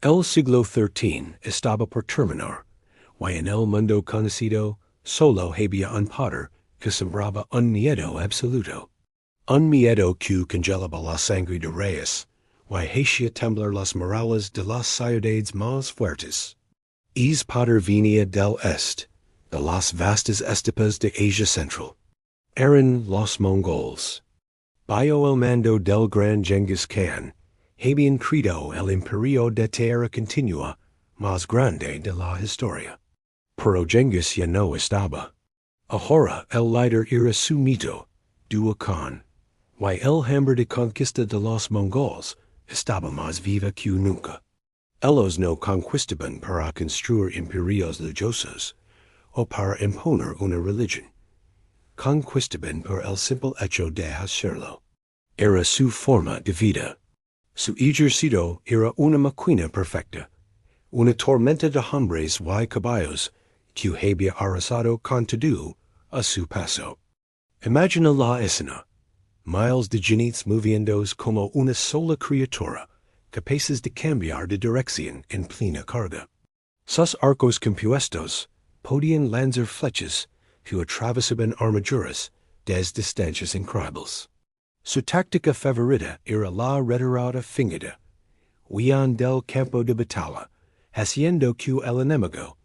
El siglo XIII estaba por terminar, y en el mundo conocido solo había un poder que sembraba un miedo absoluto. Un miedo que congelaba la sangre de reyes, y hacía temblar las murallas de las ciudades más fuertes. Es poder venía del este, de las vastas estepas de Asia Central. Eran los Mongols. Bajo el mando del gran Genghis Khan, habían creado el imperio de tierra continua más grande de la historia. Pero Genghis ya no estaba. Ahora el líder era su mito, Dua Khan, y el hambre de conquista de los Mongols estaba más viva que nunca. Ellos no conquistaban para construir imperios lujosos o para imponer una religión. Conquistaban por el simple hecho de hacerlo. Era su forma de vida. Su ejército era una máquina perfecta, una tormenta de hombres y caballos que había arrasado con todo a su paso. Imagina la escena. Miles de jinetes moviéndose como una sola criatura, capaces de cambiar de dirección en plena carga. Sus arcos compuestos podían lanzar flechas que atravesaban armaduras desde distancias increíbles. Su táctica favorita era la retirada fingida, huían del campo de batalla, haciendo que el enemigo,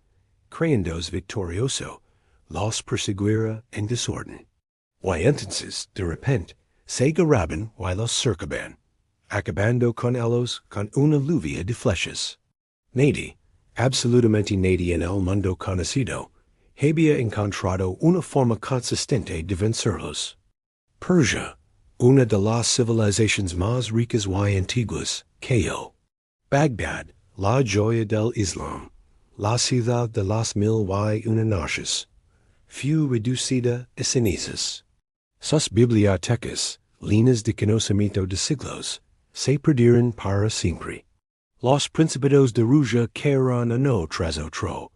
creyéndose victorioso, los persiguiera en desorden. Y entonces, de repente, se agarraban y los cercaban, acabando con ellos con una lluvia de flechas. Nadie, absolutamente nadie en el mundo conocido, había encontrado una forma consistente de vencerlos. Persia, una de las civilizaciones más ricas y antiguas, cayó. Bagdad, la joya del Islam, la ciudad de las mil y una noches, fue reducida a cenizas. Sus bibliotecas, llenas de conocimiento de siglos, se perdieron para siempre. Los principados de Rusia cayeron uno tras otro,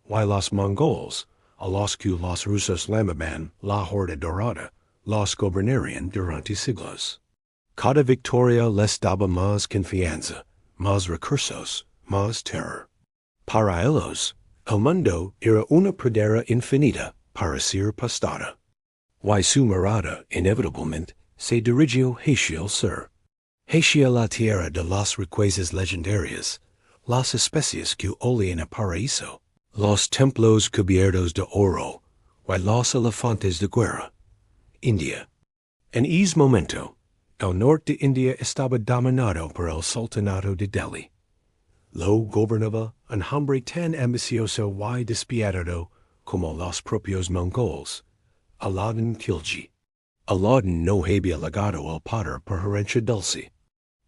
y los Mongols, a los que los rusos llamaban la Horda Dorada, los gobernarían durante siglos. Cada victoria les daba más confianza, más recursos, más terror. Para ellos, el mundo era una pradera infinita para ser pastada. Y su mirada, inevitablemente, se dirigió hacia el sur, hacia la tierra de las riquezas legendarias, las especies que olían a paraíso, los templos cubiertos de oro, y los elefantes de guerra. India. En ese momento, el norte de India estaba dominado por el sultanato de Delhi. Lo gobernaba un hombre tan ambicioso y despiadado como los propios mongols, Alauddin Khalji. Alauddin no había legado el poder por herencia dulce.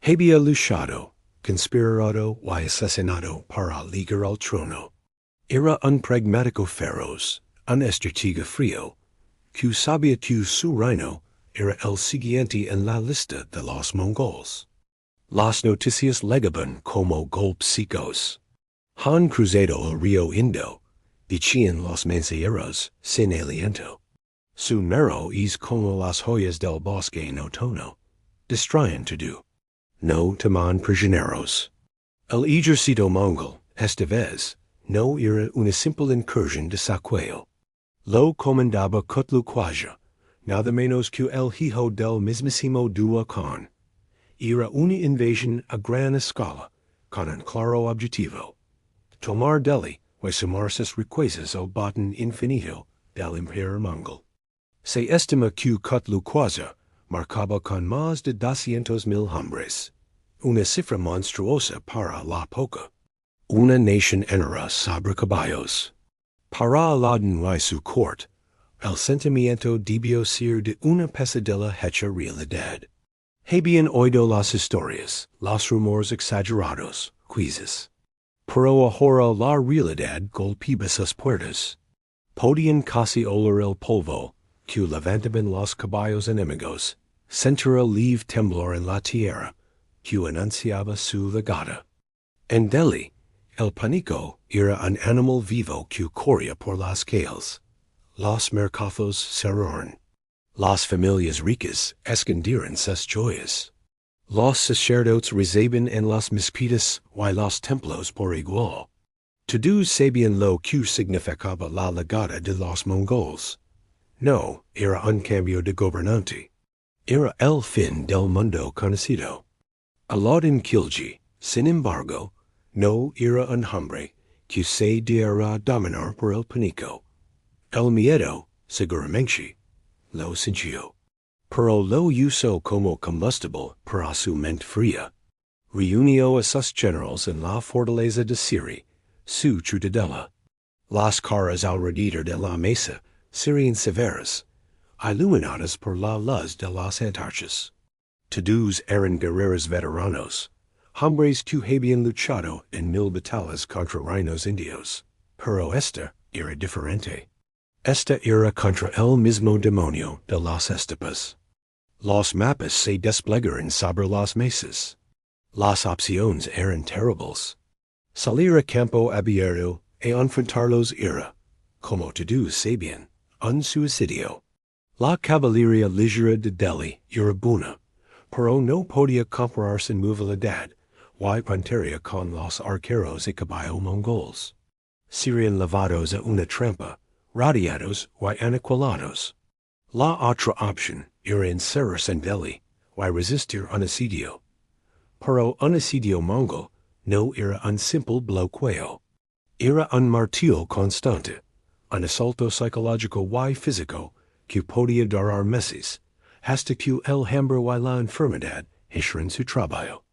Había luchado, conspirado y asesinado para ligar al trono. Era un pragmático feroz, un estratega frío, que sabía que su reino era el siguiente en la lista de los mongols. Las noticias llegaban como golpes secos. Han cruzado el río Indo, decían los mensajeros, sin aliento. Su mero es como las joyas del bosque en otoño, distraen todo. No toman prisioneros. El ejército mongol, esta vez, no era una simple incursión de saqueo. Lo comandaba Kutlu Khwaja, nada menos que el hijo del mismísimo Dua Khan. Era una invasión a gran escala, con un claro objetivo: tomar Delhi y sumar sus riquezas al botín infinito del imperio mongol. Se estima que Kutlu Khwaja marcaba con más de 200,000 hombres, una cifra monstruosa para la época. Una nación entera sobre caballos. Para Alauddin y su corte, el sentimiento debió ser de una pesadilla hecha realidad. Habían oído las historias, los rumores exagerados, quizzes. Pero ahora la realidad golpeaba sus puertas. Podían casi oler el polvo que levantaban los caballos enemigos, sentir el leve temblor en la tierra que anunciaba su llegada. En Delhi, el pánico era un animal vivo que corría por las calles. Los mercados cerraron. Las familias ricas escondieron sus joyas. Los sacerdotes rezaban en las mezquitas y los templos por igual. Todos sabían lo que significaba la llegada de los mongols. No era un cambio de gobernante. Era el fin del mundo conocido. Alauddin Khalji, sin embargo, no era un hombre que se dejara dominar por el pánico. El miedo, seguramente, lo sintió. Pero lo usó como combustible para su mente fría. Reunió a sus generals en la fortaleza de Siri, su ciudadela. Las caras alrededor de la mesa serían severas, iluminadas por la luz de las antorchas. Todos eran guerreros veteranos, hombres que habían luchado en 1000 batallas contra reinos indios. Pero esta era diferente. Esta era contra el mismo demonio de las estepas. Los mapas se desplegaron sobre las mesas. Las opciones eran terribles. Salir a campo abierto e enfrentarlos era, como todos sabían, un suicidio. La caballería ligera de Delhi era buena, pero no podía compararse en movilidad y puntería con los arqueros de caballo mongols. Serían llevados a una trampa, rodeados y aniquilados. La otra opción era encerrarse en Delhi y resistir un asedio. Pero un asedio mongol no era un simple bloqueo. Era un martillo constante, un asalto psicológico y físico que podía durar meses, hasta que el hambre y la enfermedad hicieron su trabajo.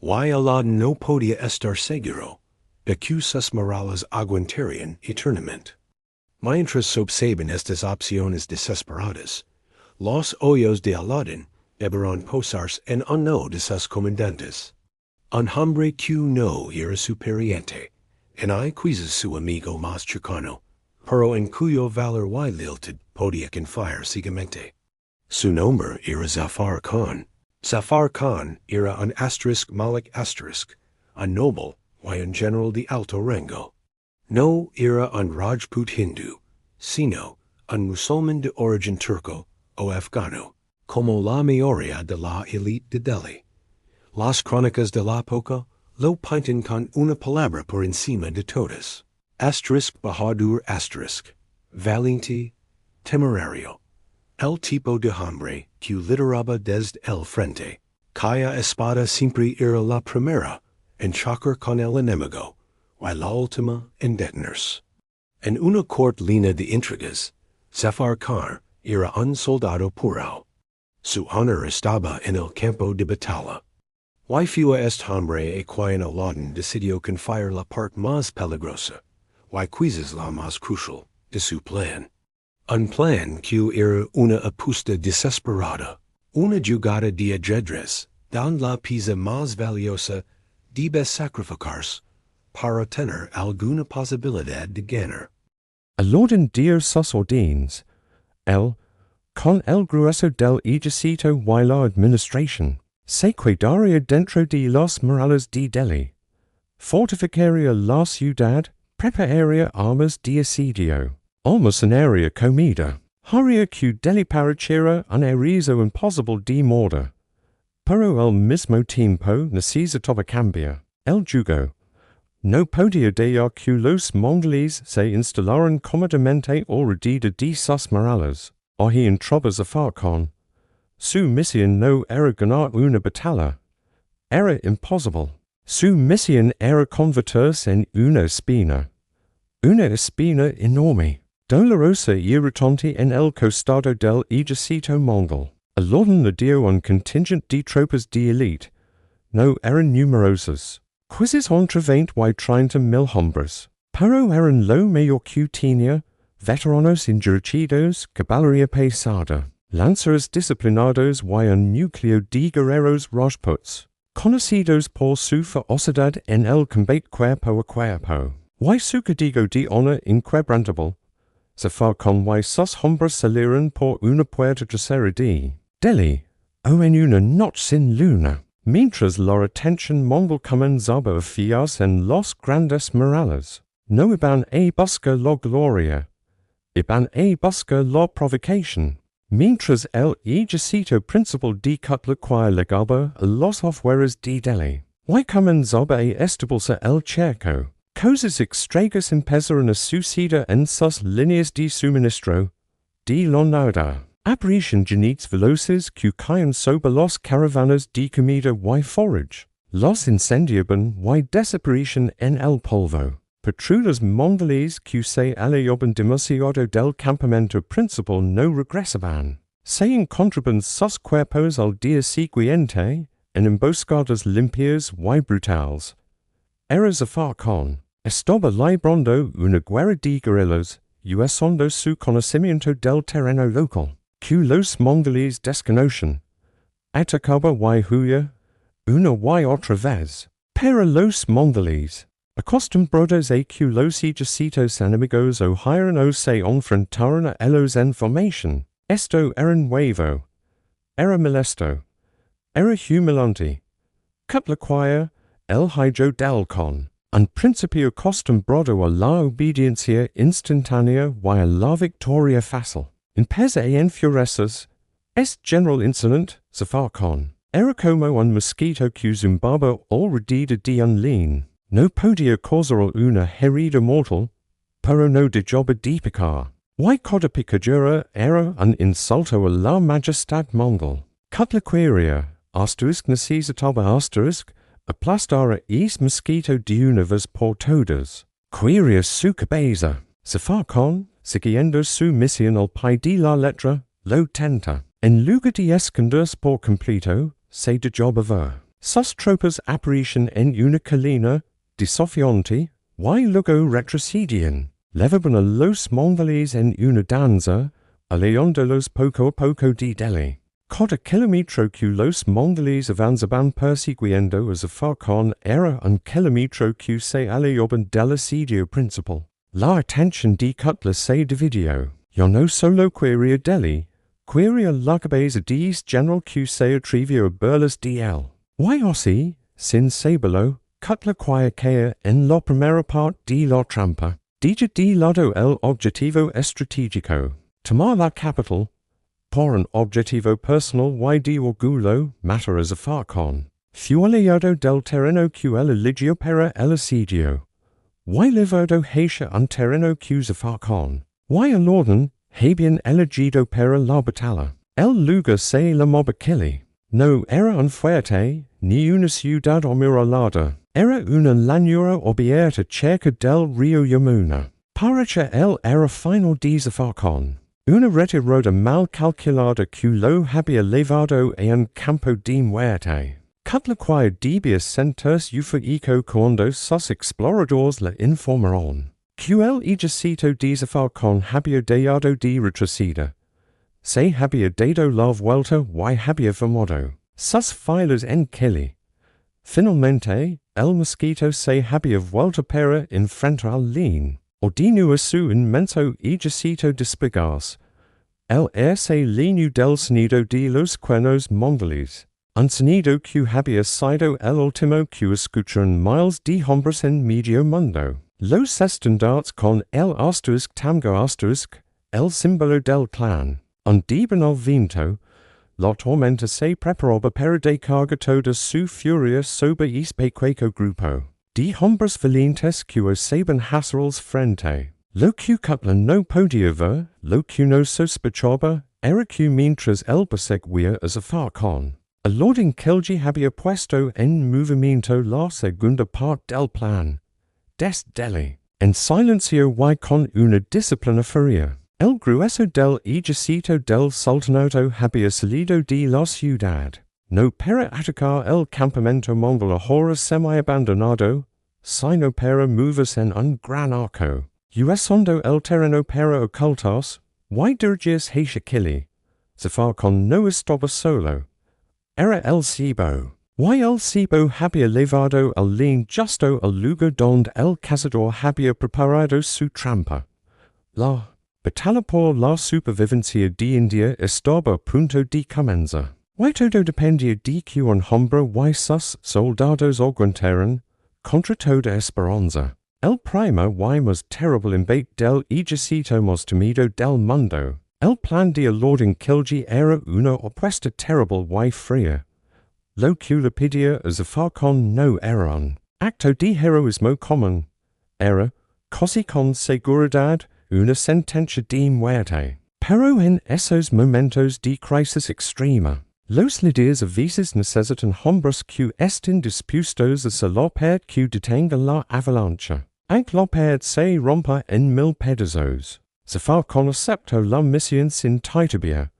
Y Alauddin no podía estar seguro de que sus murallas aguantarían eternamente. Mientras se observan estas opciones desesperadas, los ojos de Alauddin deberán posarse en uno de sus comandantes. Un hombre que no era su pariente, en hay quizás su amigo más cercano, pero en cuyo valor y lealtad podía confiar ciegamente. Su nombre era Zafar Khan. Zafar Khan era un Malik un noble y un general de alto rango. No era un Rajput hindú, sino un musulmán de origen turco o afgano, como la mayoría de la élite de Delhi. Las crónicas de la época lo pintan con una palabra por encima de todas. Bahadur valiente, temerario. El tipo de hombre que lideraba desde el frente, cuya espada siempre era la primera en chocar con el enemigo, y la última en detenerse. En una corta línea de intrigas, Zafar Khan era un soldado puro. Su honor estaba en el campo de batalla. Y fue este hombre a quien Alauddin decidió confiar la parte más peligrosa, y quizás la más crucial, de su plan. Un plan que era una apuesta desesperada, una jugada de ajedrez, donde la pieza más valiosa debe sacrificarse para tener alguna posibilidad de ganar. Alauddin dio sus órdenes, con el grueso del ejército y la administración, se quedaría dentro de los murales de Delhi, fortificaría la ciudad, prepararía armas de asedio, almacenaría comida, haría que Delhi pareciera un aviso imposible de morder. Pero al mismo tiempo necesitaba cambiar el yugo. No podía dejar que los mongoles se instalaran cómodamente alrededor de sus murallas, o he entraba Zafar Khan. Su misión no era ganar una batalla. Era imposible. Su misión era convertirse en una espina enorme, dolorosa y irritante en el costado del ejército mongol. Alauddin le dio un contingent de tropas de élite. No eran numerosos. Quizás entre 20 y 30,000 hombres, pero eran lo mejor que tenía, veteranos endurecidos, caballería pesada, lanzas disciplinados y un núcleo de guerreros rajputs, conocidos por su ferocidad en el combate cuerpo a cuerpo, y su código de honor inquebrantable. Zafar Khan y sus hombres salieron por una puerta trasera de Delhi, o en una noche sin luna. Mientras la atención mongol comenzaba a fiarse en los grandes murales, no iban a buscar la gloria, iban a buscar la provocación. Mientras el ejército principal de Cutlaquire legaba a los afueras de Delhi. Y comenzaba a establecer el cerco. Cosas extrañas empezaron a suceder en sus líneas de suministro de la nada. Apparition genites veloces que caen sobre los caravanas de comida y forage. Los incendiaban y desaparecen en el polvo. Patrullas mongoles que se alejaban demasiado del campamento principal no regresaban. Se encontraban sus cuerpos al día siguiente en emboscadas limpias y brutales. Era Zafar Khan. Estaba librando una guerra de guerrillas, usando su conocimiento del terreno local, que los mongoles desconocen. Atacaba y huía, una y otra vez. Pero los mongoles, acostumbrados a que los ejércitos enemigos oyeran o se enfrentaran a ellos en formación, esto era nuevo, era molesto, era humillante. Cutlaquire, el hijo del Khan. Un principio acostumbrado a la obediencia instantánea y a la victoria fácil. Empezó a enfurecerse. Es general insolent, Zafar Khan. Era como un mosquito que zumbaba alrededor de un león. No podía causar una herida mortal, pero no dejaba de picar. Y cada picadura era un insulto a la majestad mongol. Cutlaquire, necesitaba aplastar a es mosquito de una vez por todas. Quería su cabeza. Zafar Khan, siguiendo su misión al pie de la letra, lo tenta. En lugar de esconderse por completo, se dejaba ver. Sus tropas aparecen en una colina desafiante, y luego retrocedían. Levaban a los mongoles en una danza, alejándolos poco a poco de Delhi. Cada kilómetro que los mongoles avanzaban persiguiendo a Zafar Khan era un kilómetro que se alejaban del asedio principal. La atención de Cutler se dividió. Ya no solo quería Delhi, quería la cabeza de general que se atrevía a burlas de él. Y así, sin saberlo, Cutler caía en la primera parte de la trampa. Deja de lado el objetivo estratégico. Tomar la capital, por un objetivo personal y de orgullo, matar a Zafar Khan. Fue aliado del terreno que el eligió para el asedio. Y levado hacia un terreno que Zafar Khan. Y Alauddin habían elegido para la batalla. El lugar se llamaba Kili. No era un fuerte, ni una ciudad amurallada. Era una llanura abierta cerca del río Yamuna. Para el era final de Zafar Khan. Una retirada mal calculada que lo había llevado a un campo de muerte. Cutlaquire debía sentirse eufórico cuando sus exploradores le informaron que el ejército de Zafar Khan había dejado de retroceder. Se había dado la vuelta y había formado sus filas en Kili. Finalmente, el mosquito se había vuelto para enfrentar al león. Ordenó a su inmenso ejército desplegarse. El air se llenó del sonido de los cuernos mongoles. Un sonido que había sido el último que escucharon miles de hombres en medio mundo. Los estandartes con el asterisk tamgo asterisk, el símbolo del clan. Ondeban al viento, la tormenta se preparaba para descargar toda su furia sobre este pequeño grupo de hombres valientes que osaban hacerles frente. Lo que Cutler no podía ver, lo que no sospechaba, era que mientras él perseguía a Zafar Khan, Alauddin Khalji había puesto en movimiento la segunda parte del plan. Des Delhi, en silencio y con una disciplina fría. El grueso del ejército del sultanato había salido de la ciudad. No para atacar el campamento mongol ahora semi-abandonado, sino para moverse en un gran arco. Usando el terreno para ocultarse, y dirigirse hacia Kili. Zafar Khan no estaba solo. Era el cebo. Y el cebo había llevado al león justo al lugar donde el cazador había preparado su trampa. La batalla por la supervivencia de India estaba a punto de comenzar. Y todo dependía de que un hombre y sus soldados aguantaran, contra toda esperanza, el primer y más terrible embate del ejército más temido del mundo, El plan de Alauddin Khalji era una opuesta terrible y fría. Lo que le pedía a Zafar con no eran. Acto de heroísmo común. Era, casi con seguridad, una sentencia de muerte. Pero en esos momentos de crisis extrema, los líderes a veces necesitan hombres que estén dispuestos a salopar que detenga la avalancha. Aunque la pared se rompa en mil pedazos. Zafar con aceptó la misión sin titubea.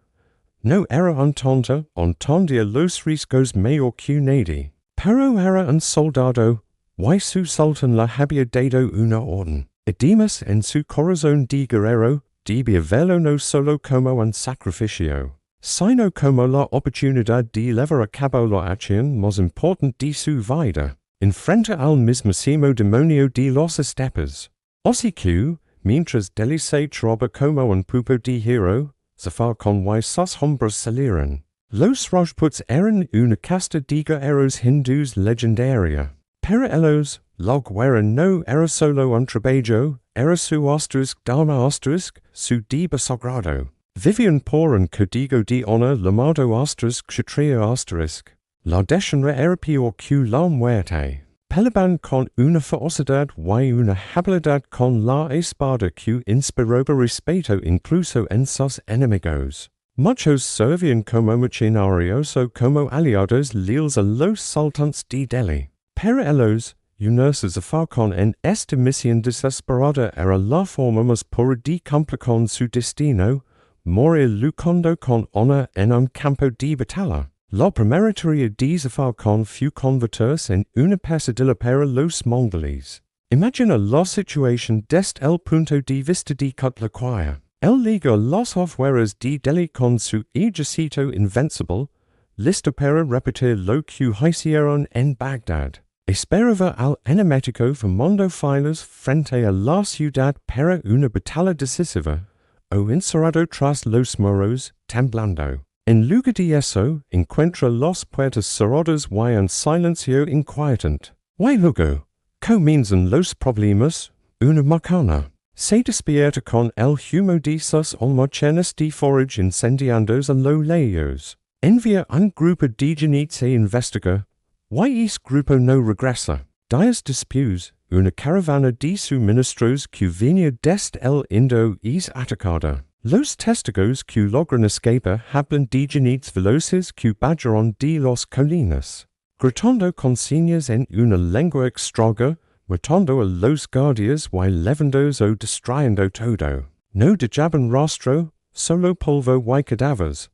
No era entendía los riesgos mayor que nadie. Pero era un soldado, y su sultan le había dado una orden. Además en su corazón de guerrero, debía verlo no solo como un sacrificio, sino como la oportunidad de llevar a cabo la acción más importante de su vida, enfrente al mismísimo demonio de los estepes. Así que, mientras Delhi se traba como un pupo de hero, Zafar con y sus hombres salieron. Los Rajputs eran una casta de guerreros hindús legendaria. Pero ellos, la guerra no era solo un trabajo, era su asterisk dharma asterisk, su deba sagrado. Vivian por un código de honor llamado asterisk kshatriya asterisk. La deshonra era peor que la muerte. Peleban con una ferocidad y una habilidad con la espada que inspiraba respeto incluso en sus enemigos. Muchos servían como mercenarios o como aliados leales a los sultanes de Delhi. Pero ellos, unidos a Zafar con en esta misión desesperada era la forma más pura de cumplir con su destino, morir luchando con honor en un campo de batalla. La primera tarea de Zafar con fue convertirse en una pesadilla para los mongoles. Imagina la situación desde el punto de vista de Kutlaquaya. Él ligó las afueras de Delhi con su ejército invencible, listo para repetir lo que hicieron en Bagdad. Esperaba al enemigo formando filas frente a la ciudad para una batalla decisiva, o encerrado tras los muros, temblando. En lugar de eso, encuentra las puertas cerradas y un silencio inquietante. Y luego, comienzan los problemas, una macana. Se despierta con el humo de sus almacenes de forage incendiándose a lo lejos. Envía un grupo de jinetes a investigar. Y ese grupo no regresa. Días después, una caravana de suministros que venía desde el Indo es atacada. Los testigos que logran escapar hablan de jinetes veloces que bajaron de las colinas, gritando consignas en una lengua extraña, matando a los guardias y levandos o destruyendo todo. No dejaban rastro, solo polvo y cadáveres.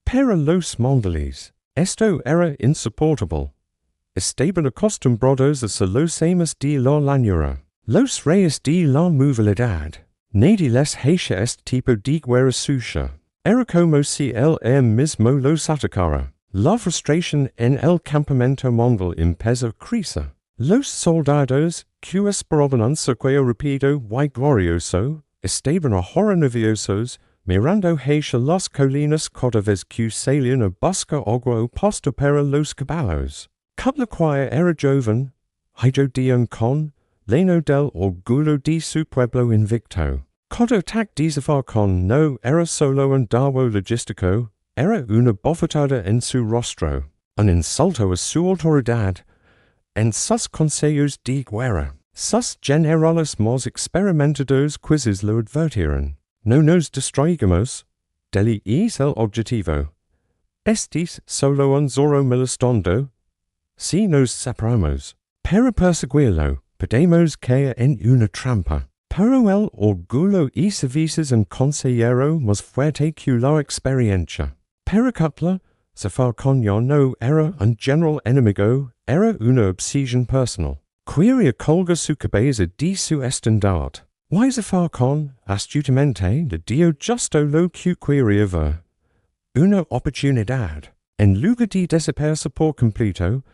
Pero los mongoles, esto era insoportable. Estaban acostumbrados a los amas de la llanura, los reyes de la movilidad. Nadie les hacía este tipo de guerra sucia. Era como si él mismo los atacara. La frustración en el campamento mongol empezó a crecer. Los soldados, que esperaban un saqueo rápido y glorioso, estaban ahora nerviosos, mirando hacia las colinas cada vez que salían a buscar agua o pasto para los caballos. Kutlaquaya era joven, hijo de un con, lleno del orgullo de su pueblo invicto. Cada ataque de Zafar con no era solo un dardo logístico, era una bofetada en su rostro, un insulto a su autoridad. En sus consejos de guerra, sus generales más experimentados quizzes lo advirtieron. No nos distraigamos, Delhi es el objetivo. Estis solo un zorro molestando. Si nos separamos, para perseguirlo, podemos caer en una trampa. Pero el orgullo y servicios un consejero más fuerte que la experiencia. Para Cutler, Zafar con no era un general enemigo, era una obsesión personal. Quería colgar su cabeza de su estandarte. Y Zafar con, astutamente, le dio justo lo que quería ver. Una oportunidad. En lugar de desaparecer por completo,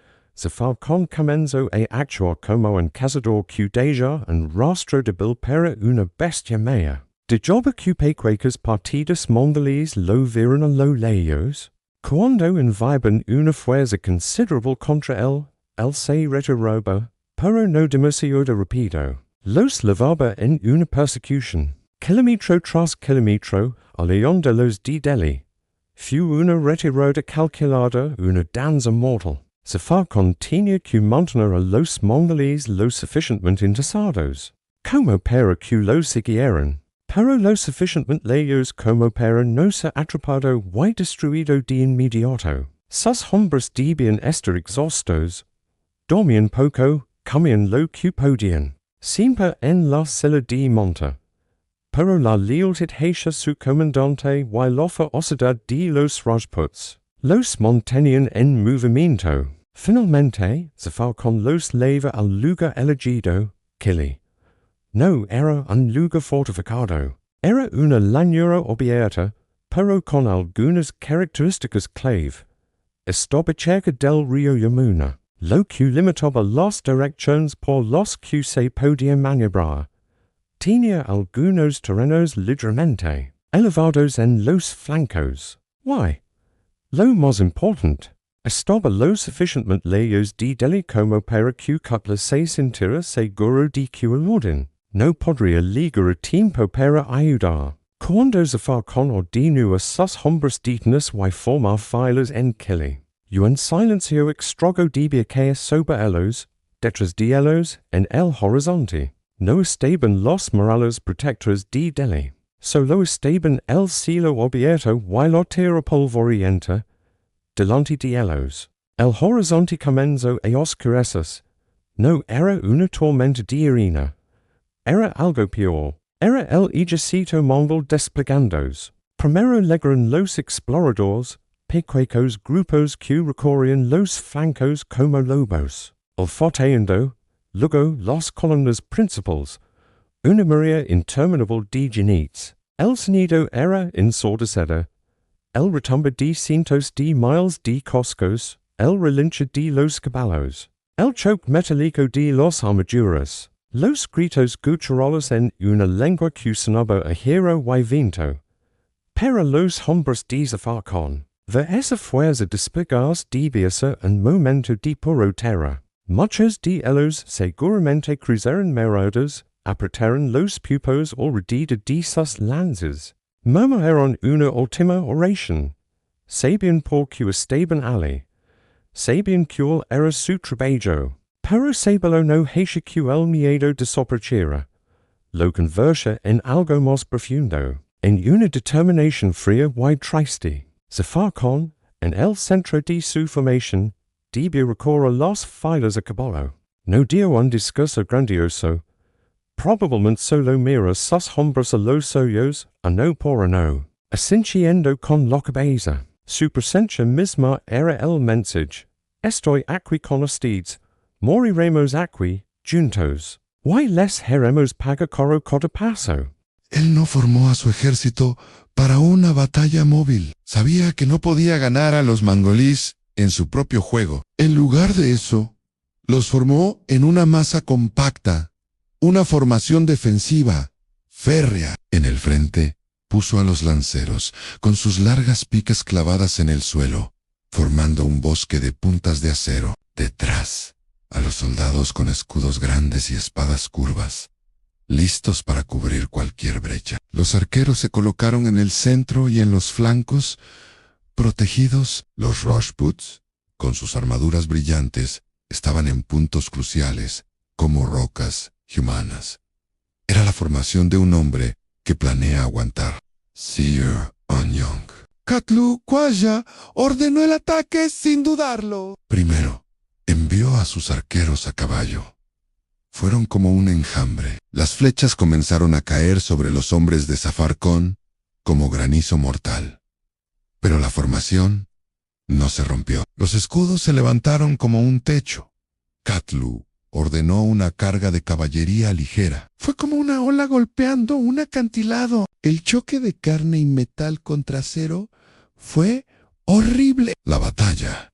Zafar con comenzó a actuar como un cazador que deja un rastro débil para una bestia maya. De job que pequeñas partidas mongoles lo vieron a lo lejos. Cuando enviaban una fuerza considerable contra él se retiraba, pero no demasiado rápido. Los llevaba en una persecución. Kilometro tras kilometro a leon de los de Delhi. Fu una retirada calculada una danza mortal. Zafar continua que mantener a los mongoles lo suficientemente interesados. Como para que lo siguieran. Pero lo suficientemente lejos como para no ser atrapado y destruido de inmediato. Sus hombres debían estar exhaustos. Dormían poco, comían lo que podían. Siempre en la silla de monta. Pero la lealtad hacia su comandante y la ferocidad de los Rajputs los mantenían en movimiento. Finalmente, Zafar con los lleva al lugar elegido, Kili. No era un lugar fortificado. Era una llanura abierta, pero con algunas características clave. Estaba cerca del río Yamuna, lo que limitaba las direcciones por las que se podía maniobrar. Tenía algunos terrenos ligeramente elevados en los flancos. Why? Lo más importante, estaba lo suficientemente lejos de Delhi como para que Cutler se sintiera seguro de que Alauddin no podría llegar a tiempo para ayudar. Cuando Zafar ordenó a sus hombres detenidos y formar filas en Kili, un silencio extraño debía caer sobre ellos, detrás de ellos, en el horizonte. No estaban los murales protectores de Delhi, solo estaban el cielo abierto y la tierra polvorienta delante de ellos. El horizonte comenzó a oscurecerse. No era una tormenta de arena. Era algo peor. Era el ejército mongol desplegándose. Primero llegaron los exploradores, pequeños grupos que recorrían los flancos como lobos, olfateando. Luego las columnas principales, una marea interminable de jinetes. El sonido era ensordecedor. El retumbo de cientos de miles de cascos, el relincho de los caballos, el choque metálico de las armaduras, los gritos guturales en una lengua que sonaba a hierro y viento. Para los hombres de Zafar ver esa fuerza desplegarse debía ser un momento de puro terror. Muchos de ellos seguramente cruzaron miradas, apretaron los pupos alrededor de sus lanzas, murmuraron una última oración. Sabían por que estaban allí. Sabían cuál era su trabajo. Pero sabelo no hacía que el miedo desapareciera. Lo convertía en algo más profundo, en una determinación fría y triste. Zafar en el centro de su formación, debía recorrer las filas a caballo. No dio un discurso grandioso. Probablemente solo mira sus hombres a los suyos, a no por a no. Asintiendo con la cabeza. Su presencia misma era el mensaje. Estoy aquí con ustedes. Moriremos aquí, juntos. Y les haremos pagar caro cada paso. Él no formó a su ejército para una batalla móvil. Sabía que no podía ganar a los mongolíes en su propio juego. En lugar de eso, los formó en una masa compacta, una formación defensiva, férrea. En el frente, puso a los lanceros, con sus largas picas clavadas en el suelo, formando un bosque de puntas de acero. Detrás, a los soldados con escudos grandes y espadas curvas, listos para cubrir cualquier brecha. Los arqueros se colocaron en el centro y en los flancos, protegidos. Los Rajputs, con sus armaduras brillantes, estaban en puntos cruciales, como rocas humanas. Era la formación de un hombre que planea aguantar. Sir Onyong. Katlu Kwaya ordenó el ataque sin dudarlo. Primero, envió a sus arqueros a caballo. Fueron como un enjambre. Las flechas comenzaron a caer sobre los hombres de Zafar como granizo mortal. Pero la formación no se rompió. Los escudos se levantaron como un techo. Katlu ordenó una carga de caballería ligera. Fue como una ola golpeando un acantilado. El choque de carne y metal contra acero fue horrible. La batalla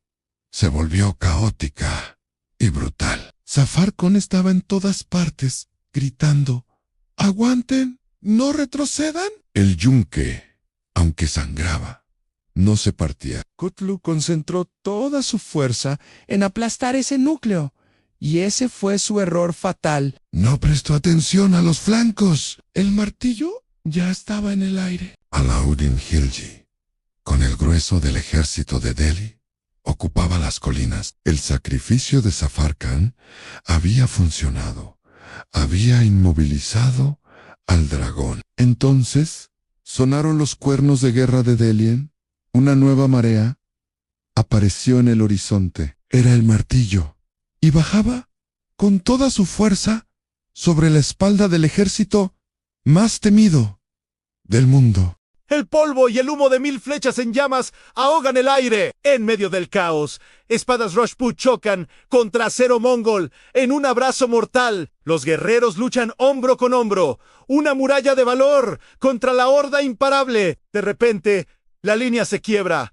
se volvió caótica y brutal. Zafar estaba en todas partes, gritando: ¡aguanten! ¡No retrocedan! El yunque, aunque sangraba, no se partía. Kutlu concentró toda su fuerza en aplastar ese núcleo, y ese fue su error fatal. No prestó atención a los flancos. El martillo ya estaba en el aire. Alauddin Khalji, con el grueso del ejército de Delhi, ocupaba las colinas. El sacrificio de Zafar Khan había funcionado. Había inmovilizado al dragón. Entonces, sonaron los cuernos de guerra de Delhi. Una nueva marea apareció en el horizonte. Era el martillo. Y bajaba con toda su fuerza sobre la espalda del ejército más temido del mundo. El polvo y el humo de 1000 flechas en llamas ahogan el aire. En medio del caos, espadas Rajput chocan contra acero mongol en un abrazo mortal. Los guerreros luchan hombro con hombro. Una muralla de valor contra la horda imparable. De repente, la línea se quiebra.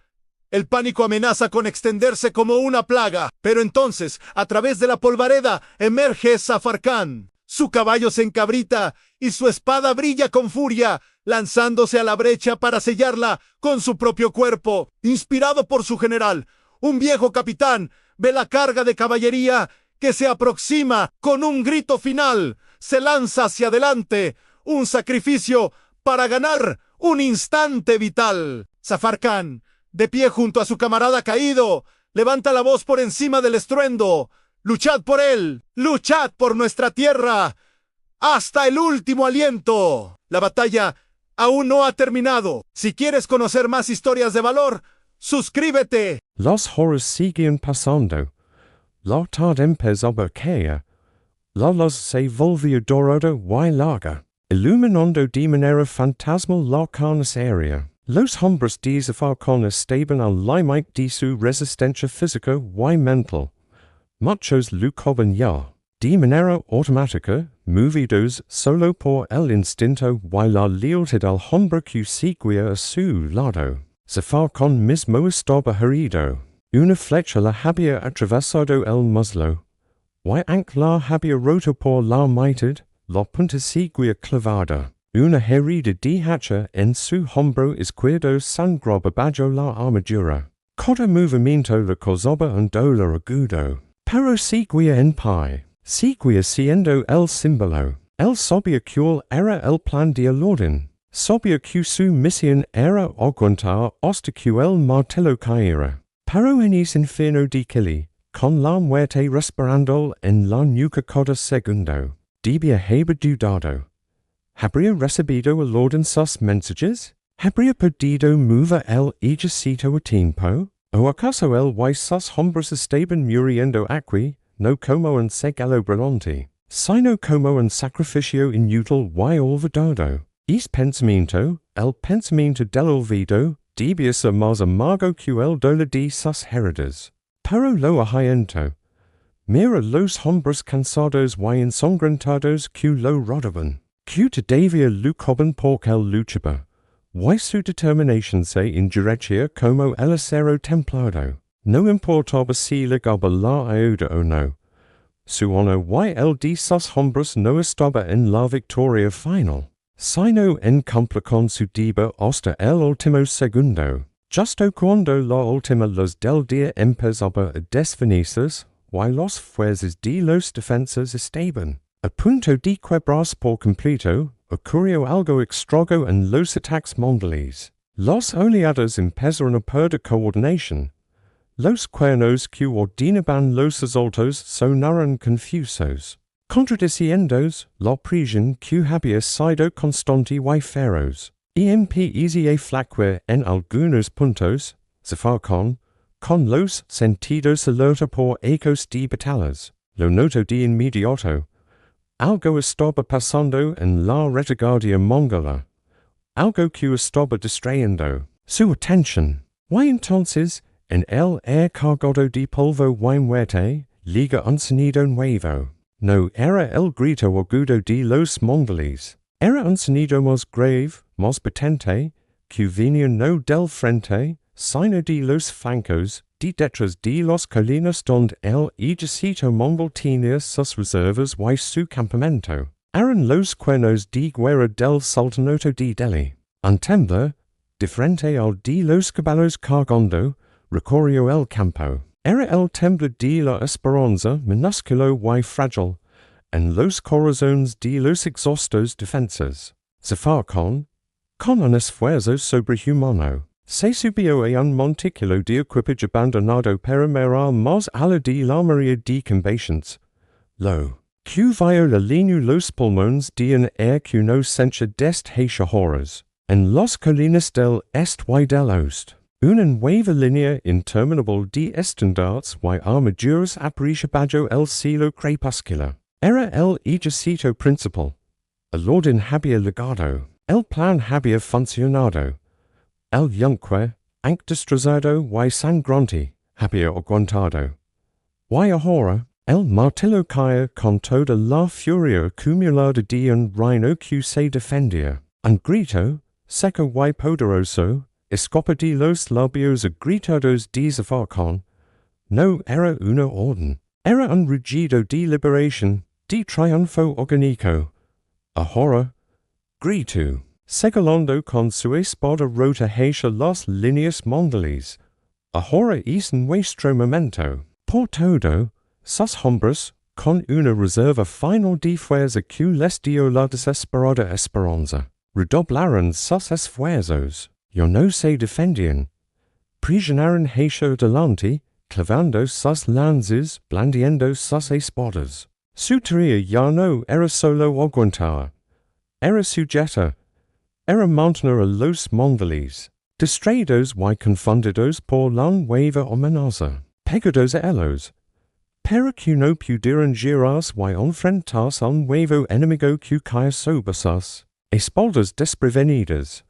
El pánico amenaza con extenderse como una plaga. Pero entonces, a través de la polvareda, emerge Zafar Khan. Su caballo se encabrita y su espada brilla con furia, lanzándose a la brecha para sellarla con su propio cuerpo. Inspirado por su general, un viejo capitán ve la carga de caballería que se aproxima con un grito final. Se lanza hacia adelante, un sacrificio para ganar un instante vital. Zafar Khan, de pie junto a su camarada caído, levanta la voz por encima del estruendo. ¡Luchad por él! ¡Luchad por nuestra tierra! ¡Hasta el último aliento! La batalla aún no ha terminado. Si quieres conocer más historias de valor, suscríbete. Los horas siguen pasando. La tarde empezó a caer. La luz se volvió dorada y larga, iluminando de manera fantasmal la carnicería. Los hombres de Zafar Khan estaban al límite de su resistencia física y mental. Muchos luchaban ya, de manera automática, movidos solo por el instinto y la lealtad al hombre que seguía a su lado. Zafar Khan mismo estaba herido. Una flecha le había atravesado el muslo, y aunque la había roto por la mitad, la punta seguía clavada. Una herida de hacha en su hombro izquierdo sangraba bajo la armadura. Cada movimiento le causaba un dolor agudo. Pero seguía en pie, seguía siendo el símbolo. Él sabía que era el plan de Alauddin. Sabía que su misión era aguantar hasta que el martillo caíra. Pero en ese infierno de Kili, con la muerte respirando en la nuca cada segundo, debía haber dudado. ¿Habría recibido Alauddin sus mensajes? ¿Habría podido mover el ejército a tiempo? ¿O acaso el y sus hombres estaban muriendo aquí, no como un regalo brillante, sino como un sacrificio inútil y olvidado? Es pensamiento, el pensamiento del olvido, debía ser más amargo que el dolor de sus heridas. Pero lo ahuyentó. Mira los hombres cansados y ensangrentados que lo rodeaban, que todavía luchaban porque él luchaba. Y su determinación se endurecía como el acero templado. No importaba si llegaba la ayuda o no. Su honor y el de sus hombres no estaba en la victoria final, sino en cumplir con su deber hasta el último segundo. Justo cuando la última luz del día empezaba a desvanecerse, y las fuerzas de los defensores estaban a punto de quebrarse por completo, ocurrió algo extraño en los ataques mongoles. Las oleadas empezaron a perder coordinación. Los cuernos que ordenaban los asaltos sonaron confusos, contradiciendo la presión que había sido constante y feroz. Empezó a flaquear en algunos puntos. Zafar Khan, con los sentidos alerta por ecos de batallas, lo notó de inmediato. Algo estaba pasando en la retaguardia mongola. Algo que estaba distrayendo su atención. Y entonces, en el aire cargado de polvo y muerte, liga un sonido nuevo. No era el grito agudo de los mongoles. Era un sonido más grave, más potente, que venía no del frente, sino de los flancos, de detrás de las colinas donde el ejército mongol tenía sus reservas y su campamento. Eran los cuernos de guerra del Sultanato de Delhi. Un temblor, diferente al de los caballos cargando, recorrió el campo. Era el temblor de la esperanza, minúsculo y frágil, en los corazones de los exhaustos defensores. Zafar con un esfuerzo sobrehumano. Se subió a un montículo de equipage abandonado para mirar más allá de la maría de combations. Lo, que viola los pulmones de un air que no sencha dest hacia horrors. En las colinas del est y del oeste. Una nueva línea interminable de estandards y armaduras aparece bajo el cielo crepuscular. Era el ejército principal. Alauddin había legado. El plan había funcionado. El yunque, aunque destrozado y sangrante, había aguantado. Y ahora, el martillo caía con toda la furia acumulada de un reino que se defendía. Un grito, seco y poderoso, escapa de los labios agritados de Zafar no era una orden. Era un rugido de liberación, de triunfo orgánico. Ahora, grito. Segalando con su espada rota hacia las líneas mongoles. Ahora es nuestro momento. Por todo, sus hombres, con una reserva final de fuerza que les dio la desesperada esperanza, redoblaron sus esfuerzos. Yo no se defendían. Prisionaron hacia adelante, clavando sus lanzas, blandiendo sus espadas. Su tarea ya no era solo aguantar. Era sujeta. Era mantener a los mongoles, distraídos y confundidos por la nueva amenaza, pegados a ellos, para que no pudieran girarse y enfrentarse al nuevo enemigo que caía sobre sus espaldas desprevenidas.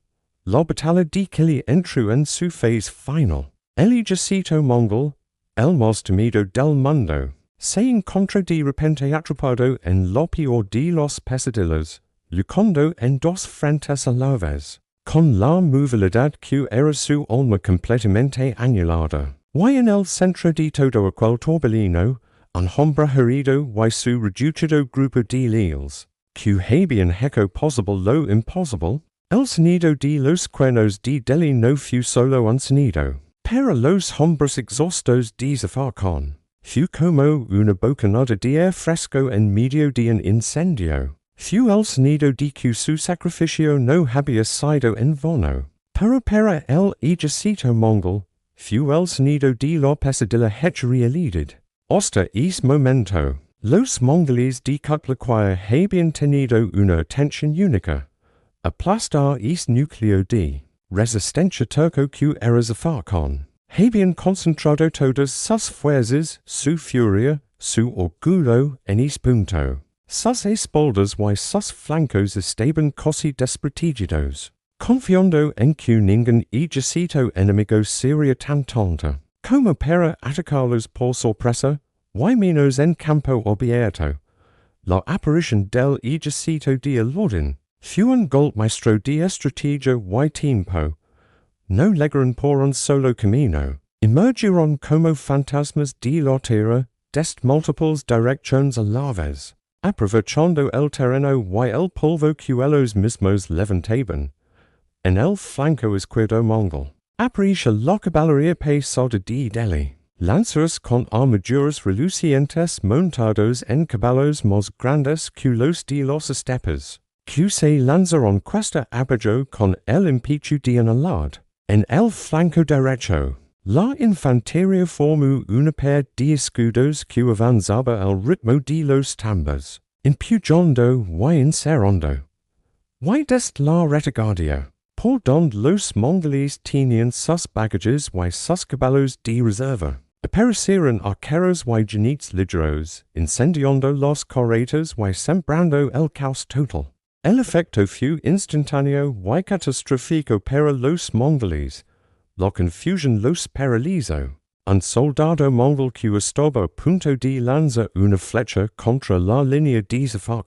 La batalla de Kili entró en su fase final. El ejército mongol, el más temido del mundo, se encontró de repente atrapado en la peor de los pesadillas. Luchando en dos frentes a la vez, con la movilidad que era su alma completamente anulada. Y en el centro de todo aquel torbellino, un hombre herido y su reducido grupo de leales, que habían hecho posible lo imposible. El sonido de los cuernos de Delhi no fue solo un sonido, para los hombres exhaustos de Zafar fue como una bocanada de aire fresco en medio de un incendio. Fue el sonido de que su sacrificio no había sido en vano. Pero para el ejército mongol, fue el sonido de la pesadilla hecha realidad. Hasta ese momento, los mongoles de Kutlaquaya habían tenido una atención única. Aplastar ese núcleo de resistencia turco que era Zafar habían concentrado todas sus fuerzas, su furia, su orgullo en ese punto. Sus espaldas y sus flancos estaban casi desprotegidos, confiando en que ningún ejército enemigo sería tan tonto como para atacarlos por sorpresa, y menos en campo abierto. La aparición del ejército de Alauddin fue un golpemaestro de estrategia y tiempo. No llegaron por un solo camino, emergieron como fantasmas de la tierra, desde múltiples direcciones a la vez. Aprovechando el terreno y el polvo que ellos mismos levantaban. En el flanco izquierdo mongol, aparece la caballería pesada de Delhi, lanzas con armaduras relucientes montados en caballos más grandes que los de los estepes, que se lanzaron cuesta abajo con el impetu de un alad. En el flanco derecho, la infantería formó una pair de escudos que avanzaba al ritmo de los tambores, empujando y encerrando. Y desde la retaguardia, por donde los mongoles tenían sus bagages y sus caballos de reserva, aparecieron arqueros y jinetes ligeros, incendiando las carretas y sembrando el caos total. El efecto fue instantáneo y catastrófico para los mongoles. La confusión los paralizó. Un soldado mongol que estaba a punto de lanzar una flecha contra la línea de Zafar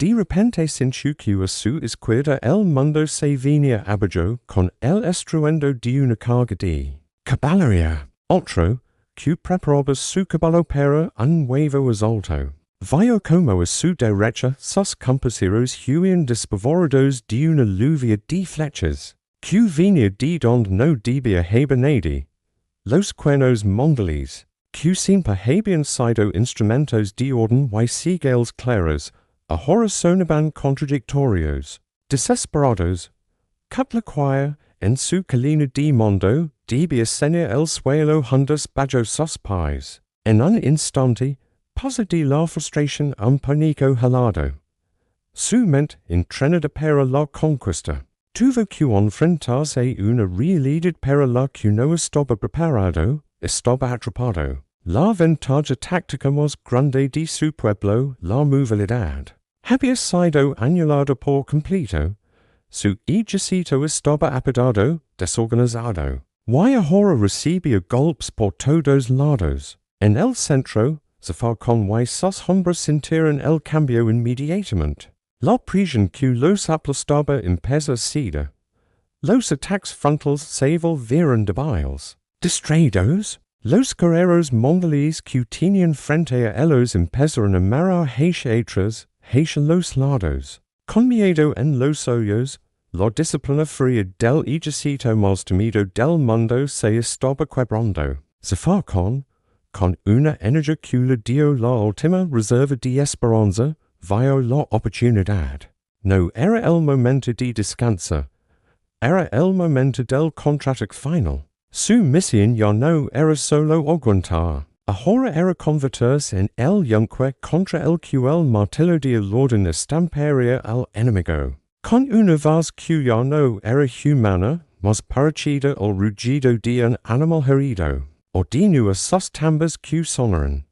de repente sintió que a su izquierda el mundo se venía abajo con el estruendo de una carga de caballería. Otro, que preparaba su caballo para un nuevo asalto. Vio como a su derecha sus compañeros huían despavoridos de una lluvia de flechas, que venía de donde no debía haber nadie. Los cuernos mongoles, que siempre habían sido instrumentos de orden y señales claras, ahora sonaban contradictorios. Desesperados, Caplaquire, en su calina di mondo, debia senia el suelo hundas bajo sus pies. En un instante, pasa de la frustración un pánico helado. Su mente entrenada para la conquista. Tuvo que enfrentarse una realidad para la que no estaba preparado, estaba atrapado. La ventaja táctica más grande de su pueblo, la movilidad, había sido anulada por completo. Su ejército estaba apagado, desorganizado. Y ahora recibía golpes por todos lados. En el centro, Zafar-Con y sus hombres sintieron el cambio inmediatamente. La presión que los aplastaba empezó ceder. Los ataques frontales se volvieron débiles. Distraídos, los guerreros mongoles que tenían frente a ellos empezaron a marar hacia los lados. Con miedo en los ojos, la disciplina fría del ejército más temido del mundo se estaba quebrando. Zafar-Con, con una energía que le dio la última reserva de esperanza, vio la oportunidad. No era el momento de descansar, era el momento del contraataque final. Su misión ya no era solo aguantar, ahora era convertirse en el yunque contra el que el martillo de Alauddin estamparía al enemigo. Con una voz que ya no era humana, más parecida al rugido de un animal herido, ordenó a sus tambas que sonaran.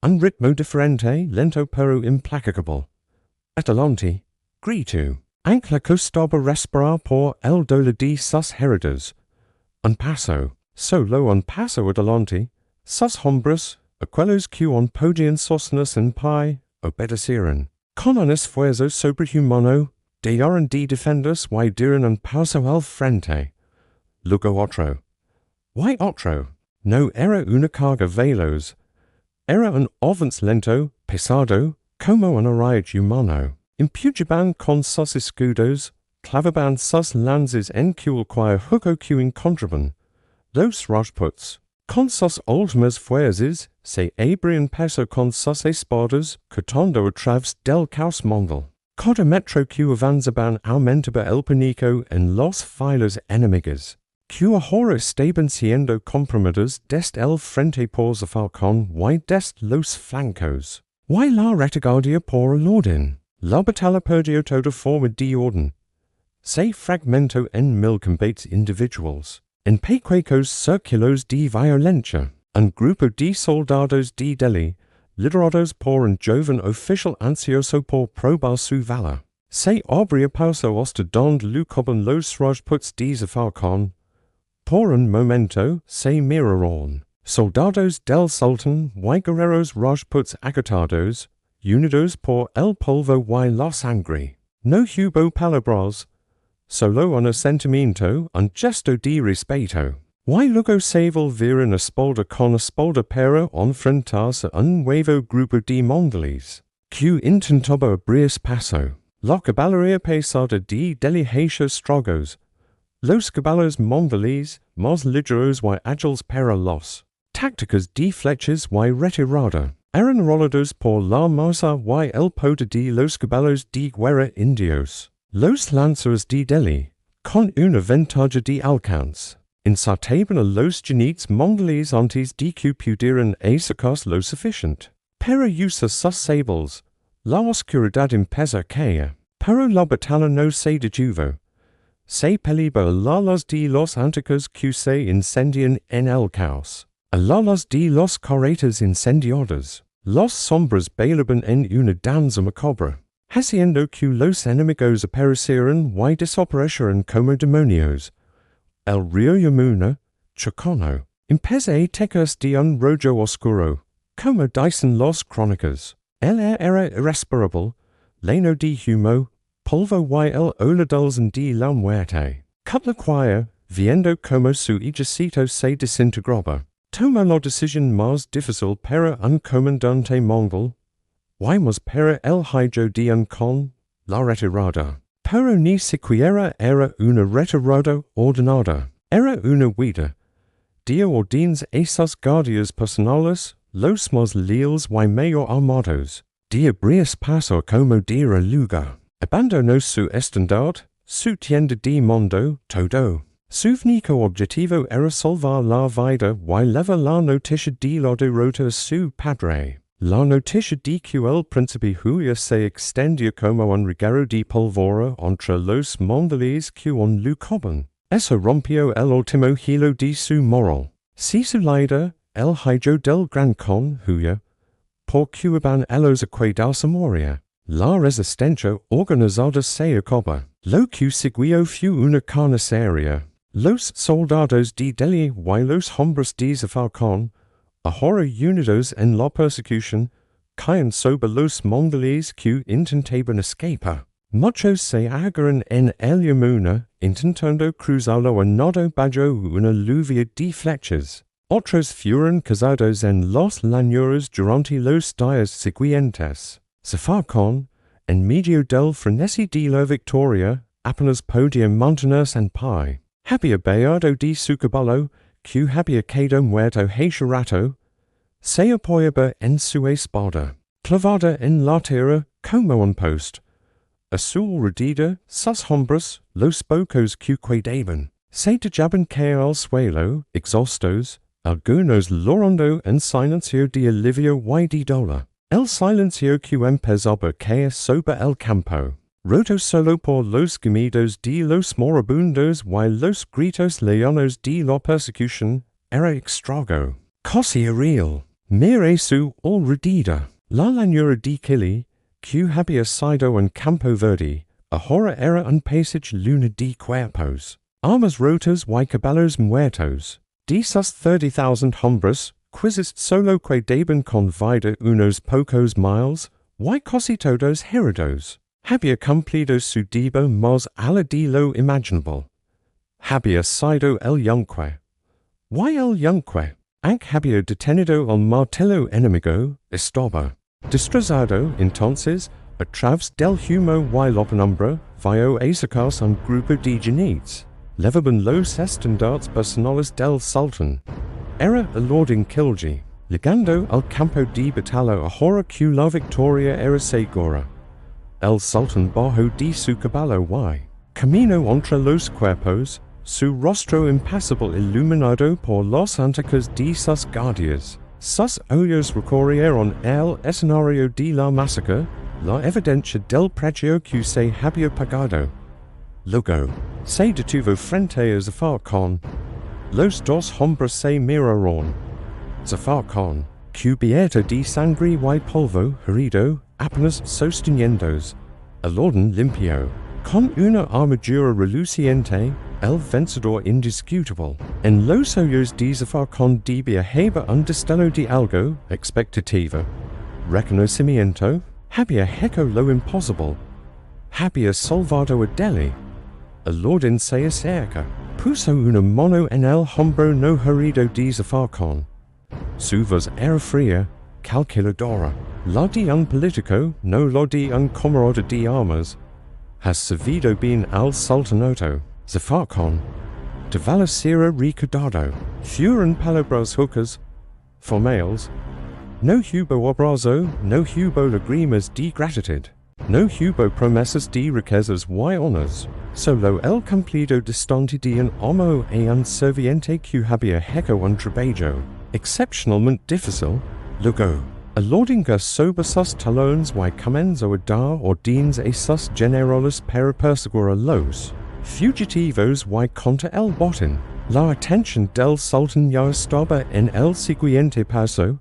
Un ritmo diferente, lento pero implacable. Adelante, grito. Ancla costaba respirar por el dolor de sus heridas. Un paso, solo un paso adelante. Sus hombres, aquellos que no podían sostenerse en pie, obedecieron. Con un esfuerzo sobrehumano, dejaron de defenderse y dieron un paso al frente. Luego otro. Y otro. No era una carga veloz. Era un avance lento, pesado, como un arraigo humano. Empujaban con sus escudos, clavaban sus lanzas en cualquier hueco que encontraban. Los Rajputs, con sus últimas fuerzas, se abrían paso con sus espadas, cortando a través del caos mongol. Cada metro que avanzaban aumentaba el pánico en las filas enemigas, que ahora estaban siendo comprometidos desde el frente por Zafar-Con y desde los flancos. Y la retaguardia por Alauddin. La batalla perdió toda forma de orden. Se fragmentó en mil combates individuals. En pequeños círculos de violencia, un grupo de soldados de Delhi, liderados por un joven oficial ansioso por probar su valor, se abría paso hasta donde luchaban los Rajputs de Zafar-Con. Por un momento se miraron. Soldados del Sultan y guerreros Rajputs agotados, unidos por el polvo y la sangre. No hubo palabras, solo un asentimiento, un gesto de respeto. Y luego se volvieron espalda con espalda para enfrentarse a un nuevo grupo de mongoles, que intentaba abrirse paso. La caballería pesada de Delhi hacia estragos. Los caballos mongoles, más ligeros y ágiles para las tácticas de flechas y retirada, eran rodeados por la masa y el poder de los caballos de guerra indios. Los lanzadores de Delhi, con una ventaja de alcance, ensartaban a los jinetes mongoles antes de que pudieran acercarse lo suficiente. Para usar sus sables, la oscuridad empezó a caer, pero la batalla no se detuvo. Se peleaba a las de los anticos que se incendian en el caos, a las de los carretas incendiadas. Las sombras bailaban en una danza macabra, haciendo que los enemigos aparecieran y desaparecieran como demonios. El río Yamuna, Chocono, empezó a tecerse de un rojo oscuro, como dicen los crónicas. El aire era irrespirable, lleno de humo, polvo y el olor dulce de la muerte. Caplaquire, viendo como su ejército se desintegraba, tomó la decisión más difícil para un comandante mongol, y más para el hijo de un con, la retirada. Pero ni siquiera era una retirada ordenada, era una huida. De órdenes a sus guardias personales, los más leales y mejor armados, de abrirse paso como diera lugar. Abandono su estandarte, su tienda di mondo, todo. Suvnico objetivo era salvar la vida y leva la noticia di la derrota a su padre. La noticia di que el príncipe Julia se extendía como un reguero de pólvora entre los mongoles que un lucoban. Eso rompió el último hilo de su moral. Si su líder, el hijo del gran con Julia, por Cuban elos acuedarse moria. La resistencia organizada se acaba. Lo que siguió fue una carnicería. Los soldados de Delhi y los hombres de Zafar-Khan, ahora unidos en la persecución, caen sobre los mongoles que intentaban escapar. Muchos se agarran en el Yamuna, intentando cruzarlo a nado bajo una lluvia de flechas. Otros fueron cazados en las llanuras durante los días siguientes. Zafar-Khan, en medio del frenesí de la victoria, apenas podía mantenerse en pie. Había beado de su caballo, que había quedado muerto hace rato, se apoyaba en su espada, clavada en la tierra como un post. A su alrededor, sus hombres, los pocos que quedaban, se dejaban caer al suelo, exhaustos, algunos llorando en silencio de alivio y de dolor. El silencio que empezaba a caer sobre el campo, roto solo por los gemidos de los moribundos y los gritos leonos de la persecución, era extraño, casi irreal. Mire su alrededor. La llanura de Kili, que había sido un campo verde, ahora era un paisaje lleno de cuerpos, armas rotas y caballos muertos. De sus 30,000 hombres, quizás solo quedaban con vida unos pocos miles, y casi todos heridos. Había cumplido su deber más allá de lo imaginable. Había sido el yunque. Y el yunque, aunque había detenido al martillo enemigo, estaba destrozado entonces, a través del humo y la penumbra, vio acercarse un grupo de jinetes. Levaban los estandartes personales del sultán. Era Alauddin Khalji, llegando al campo de batalla ahora que la victoria era segura. El sultán bajó de su caballo y, camino entre los cuerpos, su rostro impasible iluminado por las antorchas de sus guardias. Sus ojos recorrieron el escenario de la masacre, la evidencia del precio que se había pagado. Luego, se detuvo frente a Zafar-Khan. Los dos hombres se miraron. Zafar-Khan, cubierto de sangre y polvo, herido, apenas sosteniéndose. Alauddin limpio, con una armadura reluciente, el vencedor indiscutible. En los ojos de Zafar-Khan debía haber un destello de algo, expectativa, reconocimiento, había hecho lo imposible. Había salvado a Delhi. Alauddin se acerca, puso una mano en el hombro no herido de Zafar-Khan. Su voz era fría, calculadora, la de un político, no la de un camarada de armas. Has servido bien al sultanato. Zafar-Khan, de Valacera recordado, fueron palabras huecas, formales. No hubo abrazo, no hubo lágrimas de gratitud, no hubo promesas de riquezas y honores. Solo el cumplido distante de un homo e un serviente que había hecho un trabajo excepcionalmente difícil. Luego, Alauddin sobre sus talones y comenzó a dar órdenes a sus generales para perseguir a los fugitivos y contra el botín. La atención del sultán ya estaba en el siguiente paso: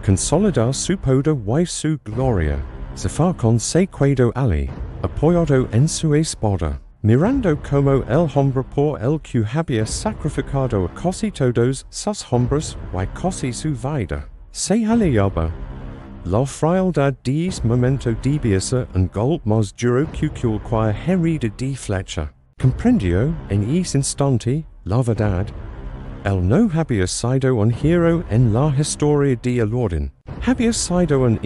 consolidar su poder y su gloria. Zafar-Khan se quedó allí, apoyado en su espada, mirando como el hombre por el que había sacrificado a casi todos sus hombres y casi su vida se alejaba. La frialdad de ese momento debía ser un golpe más duro que cualquier herida de flecha. Comprendió en ese instante la verdad. Él no había sido un hero en la historia de Alauddin. Había sido un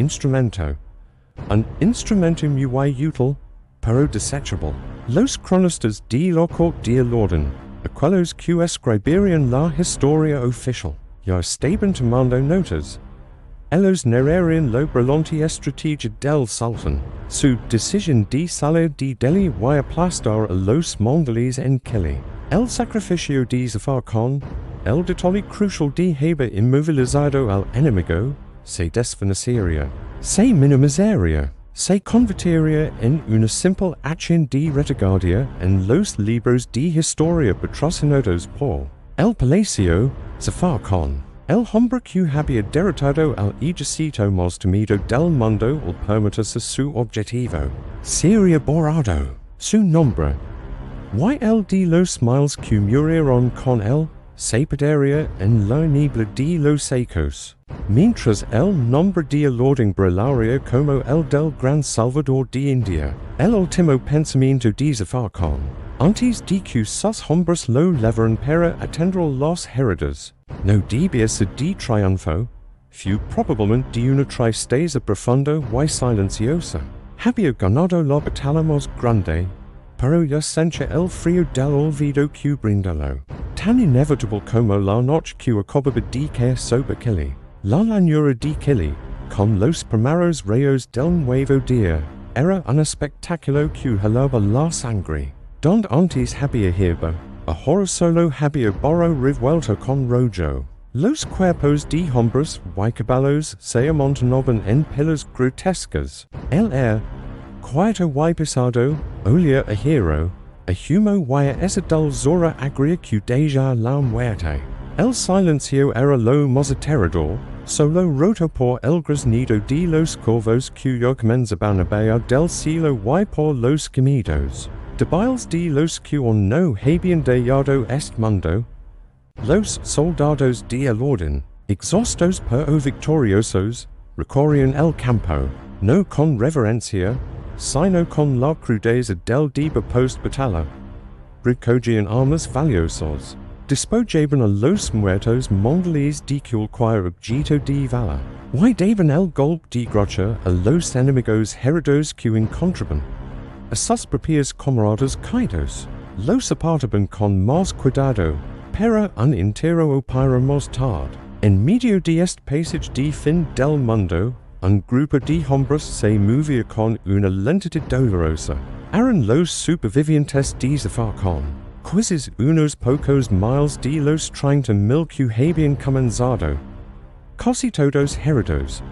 instrumento muy útil, pero desechable. Los cronistas de la corte de Alauddin, aquellos que escribirían la historia oficial, ya estaban tomando notas. Elos nerarian lo brillante estrategia del Sultan. Su decision de salir de Delhi y aplastar a los mongoles en Kili. El sacrificio de Zafar Khan. El detalle crucial de haber inmovilizado al enemigo. Se desvanecería. Se minimizaría. Se convertiría en una simple acción de retaguardia en los libros de historia patrocinados por el Palacio, Zafar Khan. El hombre que había derrotado al ejército más temido del mundo al permitirse su objetivo. Sería borrado. Su nombre. Y el de los miles que murieron con él se perdería en la niebla de los secos. Mientras el nombre de Alauddin brillaría como el del gran salvador de India. El último pensamiento de Zafar Khan. Antes de que sus hombres lo levaran para atender los heridos. No debía ser de triunfo, fue probablemente de una tristeza profunda y silenciosa. Había ganado la batalla más grande, pero ya sentía el frío del olvido que brindalo. Tan inevitable como la noche que acababa de caer sobre Kili. La llanura de Kili, con los primeros rayos del nuevo día, era un espectáculo que helaba la sangre. Donde antes había hierba, ahora solo había barro revuelto con rojo. Los cuerpos de hombres y caballos se amontonaban en pilas grotescas. El air, quieto y pesado, olía a hero, a humo y a esa dulzura agria que deja la muerte. El silencio era lo más aterrador, solo roto por el graznido de los corvos que comenzaban a bailar del cielo y por los gemidos. Devised de los que no habían dejado este mundo. Los soldados de Alauddin, exhaustos pero victoriosos, recorrían el campo, no con reverencia, sino con la crudeza del día post-batalla. Recogían armas valiosas, despojaban a los muertos mongoles de cualquier objeto de valor, y daban el golpe de gracia a los enemigos heridos que encontraban. A sus propios camaradas caídos, los apartaban con más cuidado, para un entero opera más tarde. En medio de este pasaje de fin del mundo, un grupo de hombres se movía con una lentitud dolorosa. Eran los supervivientes de Zafar Khan, quizás unos pocos miles de los 30,000 que habían comenzado. Casi todos heridos.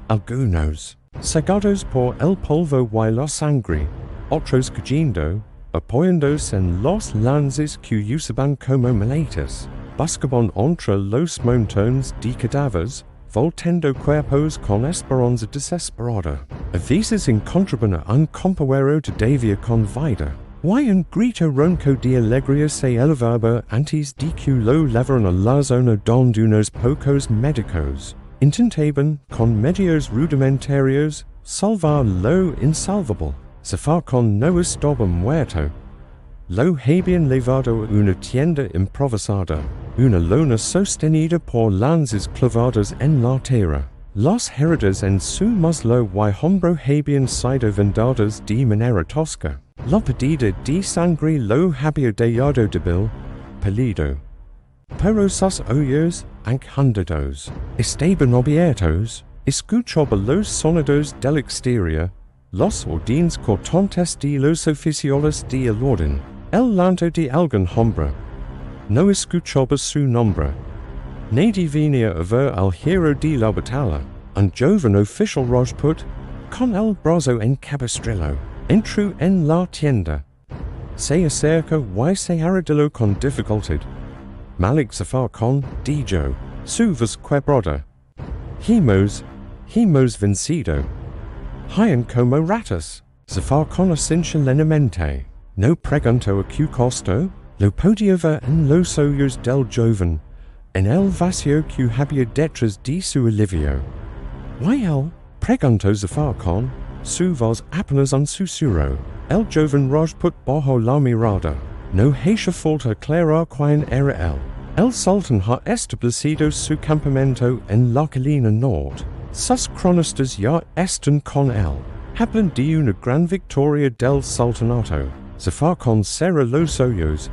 Algunos, cegados por el polvo y la sangre. Otros cayendo, apoyándose en los lances que usaban como maletas, buscaban entre los montones de cadáveres, volteando cuerpos con esperanza desesperada. A veces encontraban a un compañero todavía con vida, y un grito ronco de alegría se elevaba antes de que lo llevaran a la zona donde unos pocos médicos intentaban, con medios rudimentarios, salvar lo insalvable. Zafar Khan no estaba muerto. Lo habían llevado a una tienda improvisada, una lona sostenida por lanzas clavadas en la tierra. Los heridos en su muslo y hombro habían sido vendados de manera tosca. La pedida de sangre lo había dejado débil, pálido. Pero sus oídos, encantados, estaban abiertos, escuchaba los sonidos del exterior. Los órdenes cortantes de los oficiales de Alauddin, el llanto de algún hombre. No escuchaba su nombre. Nadie venía a ver al hero de la batalla, un joven oficial Rajput, con el brazo en cabestrillo, entró en la tienda. Se acerca y se arrodilló con dificultad. Malik Zafar Khan dijo, su vos quebrada. Hemos vencido. Hayan como ratas. Zafar Khan asintió lentamente. No preguntó a qué costo. Lo podía ver en los ojos del joven, en el vacío que había detrás de su alivio. ¿Y él? Preguntó Zafar Khan, su voz apenas un susurro. El joven Rajput bajó la mirada. No hacía falta aclarar quién era él. El sultan ha establecido su campamento en la colina norte. Sus cronistas ya están con él. Hablan de una gran victoria del sultanato. Zafar Khan cerró los ojos.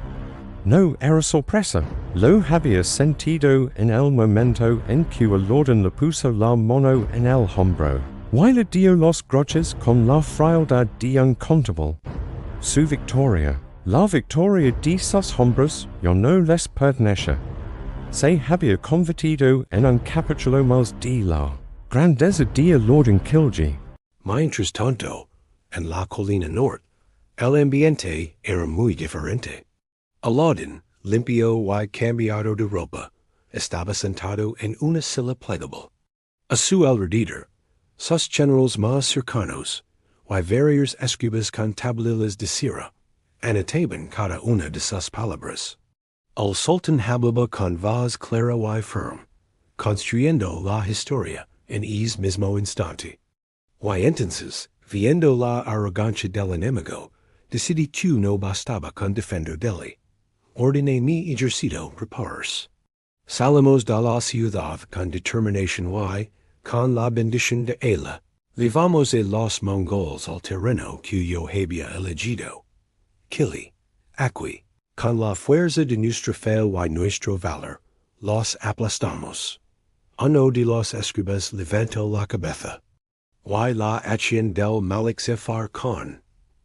No era sorpresa. Lo había sentido en el momento en que Alauddin le puso la mano en el hombro. Why le dio los grudges con la frialdad de un contable. Su victoria. La victoria de sus hombres yo no les pertenece. Se había convertido en un capítulo más de la grandeza de Alauddin Khalji. Mientras tanto, en la colina norte, el ambiente era muy diferente. Alauddin, limpio y cambiado de ropa, estaba sentado en una silla plegable. A su alrededor, sus generals más cercanos, y varios escribas con tablas de cera, anotaban cada una de sus palabras. El sultán hablaba con voz clara y firme, construyendo la historia en ese mismo instante. Y entonces, viendo la arrogancia del enemigo, decidí que no bastaba con defender Delhi. Ordené mi ejército prepararse. Salimos de la ciudad con determinación y, con la bendición de Ella, levamos a los mongols al terreno que yo había elegido. Kili, aquí, con la fuerza de nuestra fe y nuestro valor, los aplastamos. Uno de los escribas levantó la cabeza. Y la acción del Malik Zafar Khan,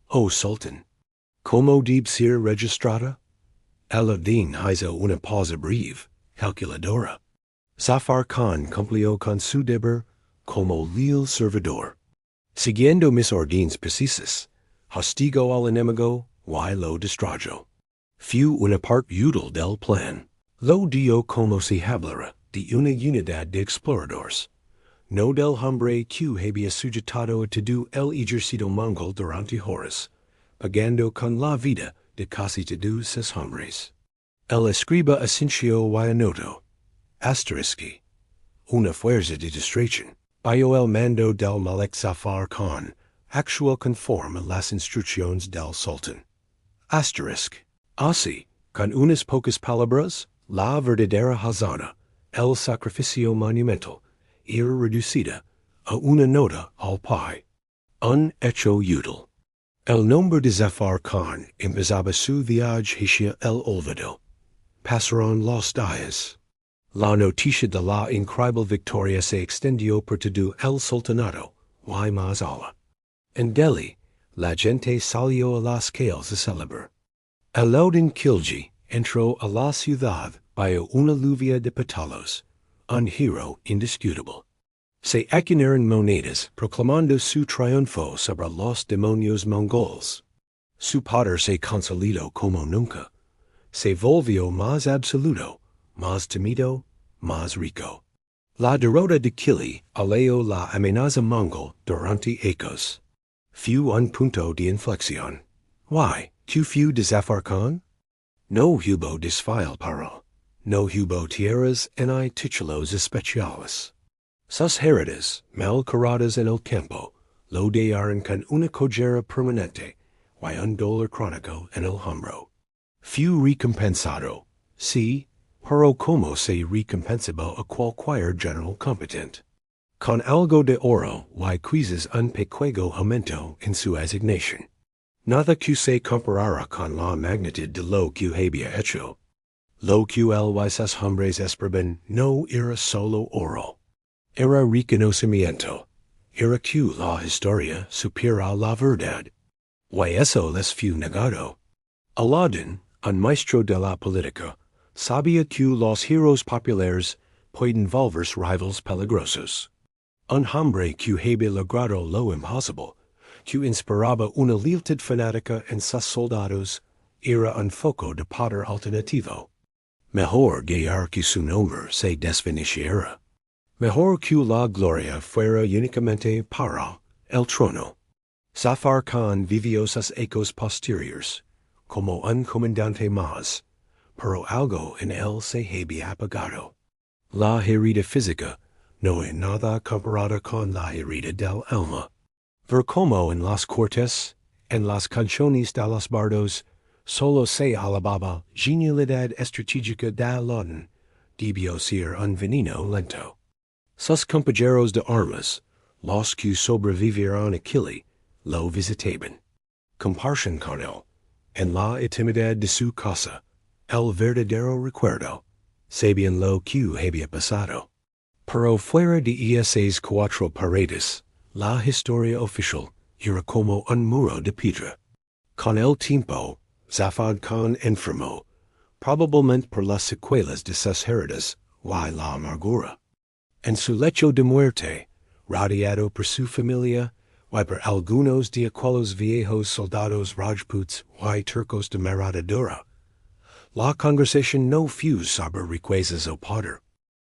oh Sultan, ¿cómo debe ser registrada? Alauddin hizo una pausa breve, calculadora. Zafar Khan cumplió con su deber como leal servidor. Siguiendo mis órdenes precisas, hostigó al enemigo y lo destruyó. Fue una parte útil del plan. Lo dio como se hablara de una unidad de exploradores. No del hombre que había sujetado a todo el ejército mongol durante horas, pagando con la vida de casi todos sus hombres. El escriba asintió y anotó, asterisque, una fuerza de distracción, bajo el mando del Malik Zafar Khan, actual conforme a las instrucciones del sultán. Asterisk, así, con unas pocas palabras, la verdadera hazana, el sacrificio monumental, era reducida a una nota al pie. Un hecho útil. El nombre de Zafar Khan empezaba su viaje hacia el olvido. Pasaron los días. La noticia de la increíble victoria se extendió por todo el sultanato, y más allá. En Delhi, la gente salió a las calles a celebrar. Alauddin Khalji entró a la ciudad bajo una lluvia de pétalos, un héroe indiscutible. Se acuñaron monedas proclamando su triunfo sobre los demonios mongols. Su poder se consolidó como nunca. Se volvió más absoluto, más temido, más rico. La derrota de Kili alejó la amenaza mongol durante ecos. Fue un punto de inflexión. Why, ¿qué fue de Zafar Khan? No hubo desfile para. No hubo tierras ni títulos especiales. Sus heredas, mal curadas en el campo, lo dejaron con una collera permanente y un dolor crónico en el hombro. Fue recompensado, sí, pero como se recompensaba a cualquier general competente. Con algo de oro y quizás un pequeño aumento en su asignación. Nada que se comparara con la magnitud de lo que había hecho. Lo que él y sus hombres esperaban no era solo oro. Era reconocimiento. Era que la historia supera la verdad. Y eso les fue negado. Alauddin, un maestro de la política, sabía que los héroes populares pueden volverse rivals peligrosos. Un hombre que había logrado lo imposible, que inspiraba una lealtad fanática en sus soldados, era un foco de poder alternativo. Mejor guerra que su nombre se desvaneciera. Mejor que la gloria fuera únicamente para el trono. Zafar Khan vivió sus ecos posteriores, como un comandante más, pero algo en él se había apagado. La herida física no es nada comparada con la herida del alma. Ver como en las cortes, en las canciones de los bardos, solo se alababa genialidad estratégica de Alauddin, debió ser un veneno lento. Sus compañeros de armas, los que sobrevivieron a Kili, lo visitaban. Compartían con él, en la intimidad de su casa, El verdadero recuerdo, Sabian lo que había pasado. Pero fuera de esas cuatro paredes, la historia oficial era como un muro de piedra. Con el tiempo, Zafar Khan enfermó, probablemente por las secuelas de sus heridas y la amargura. En su lecho de muerte, rodeado por su familia y por algunos de aquellos viejos soldados Rajputs y turcos de Maradadura, la conversación no fue sobre riquezas o poder.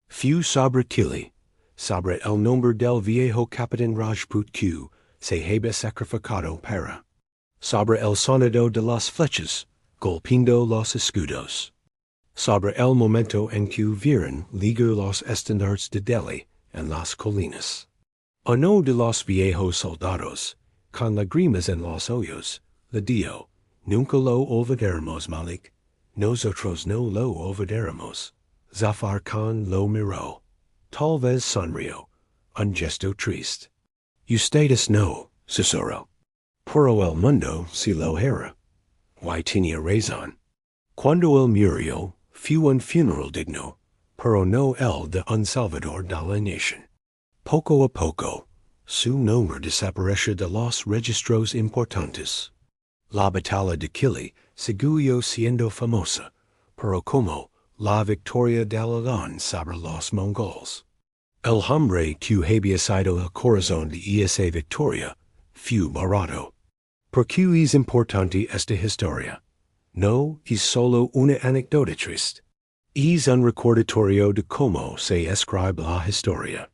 Fue sobre Kili, sobre el nombre del viejo capitán Rajput que se había sacrificado para, sobre el sonido de las flechas, golpeando los escudos, sobre el momento en que vieron ligar los estandartes de Delhi en las colinas. Uno de los viejos soldados, con lágrimas en los ojos, le dijo, nunca lo olvidaremos, Malik, nosotros no lo olvidaremos. Zafar Khan lo miró, tal vez sonrió, un gesto triste. Ustedes no, susurró. Pero el mundo si lo era. Y tenía razón. Cuando él murió, fue un funeral digno, pero no el de un salvador de la nación. Poco a poco, su nombre desapareció de los registros importantes. La batalla de Kili siguió siendo famosa, pero como la victoria de Alauddin sobre los mongols. El hombre que había sido el corazón de esa victoria fue borrado. ¿Por qué es importante esta historia? No es solo una anécdota triste. Es un recordatorio de cómo se escribe la historia.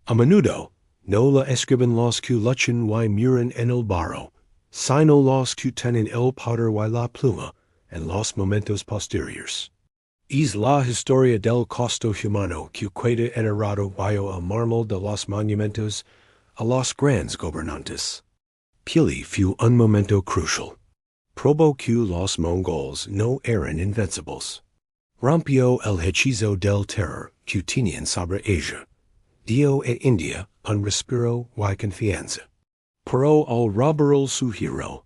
A menudo, no la escriben los que luchan y mueren en el barro, sino los que tienen el poder y la pluma en los momentos posteriores. Es la historia del costo humano que queda enterrado bajo el mármol de los monumentos a los grandes gobernantes. Kili fue un momento crucial. Probó que los mongols no eran invencibles. Rompió el hechizo del terror que tenían sobre Asia. Dio a India un respiro y confianza. Pero al robar su hero,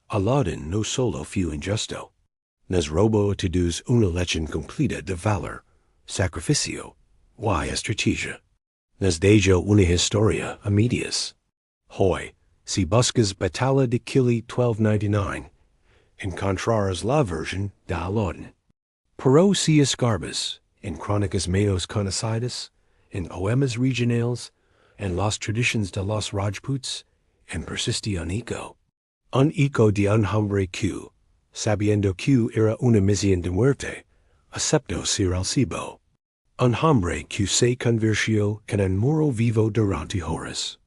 Alauddin no solo fue injusto. Nos robó a todos una lección completa de valor, sacrificio y estrategia. Nos dejó una historia a medias. Hoy, si buscas Batalla de Kili 1299, encontrarás la versión de Alauddin. Pero si escarbas en crónicas menos conocidas, en poemas regionales, en las tradiciones de los Rajputs, en persiste un eco de un hombre que, sabiendo que era una misión de muerte, aceptó ser el cibo. Un hombre que se convirtió en un muro vivo durante horas.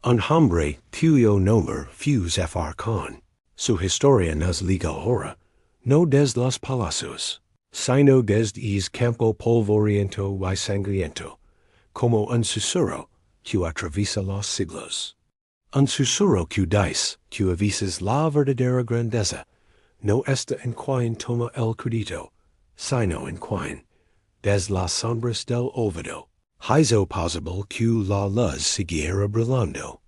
Un hombre cuyo nombre fue Zafar Khan. Su historia nos liga ahora, no desde los palacios, sino desde el campo polvoriento y sangriento, como un susurro que atraviesa los siglos. Un susurro que dice que avisas la verdadera grandeza, no está en quien toma el crédito, sino en quien, desde las sombras del olvido, hizo posible que la luz siguiera brillando.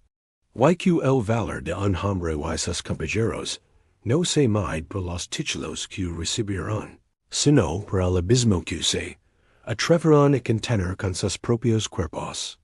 Y que el valor de un hombre y sus compañeros no se mide por los títulos que recibieron, sino por el abismo que se atreveron a contener con sus propios cuerpos.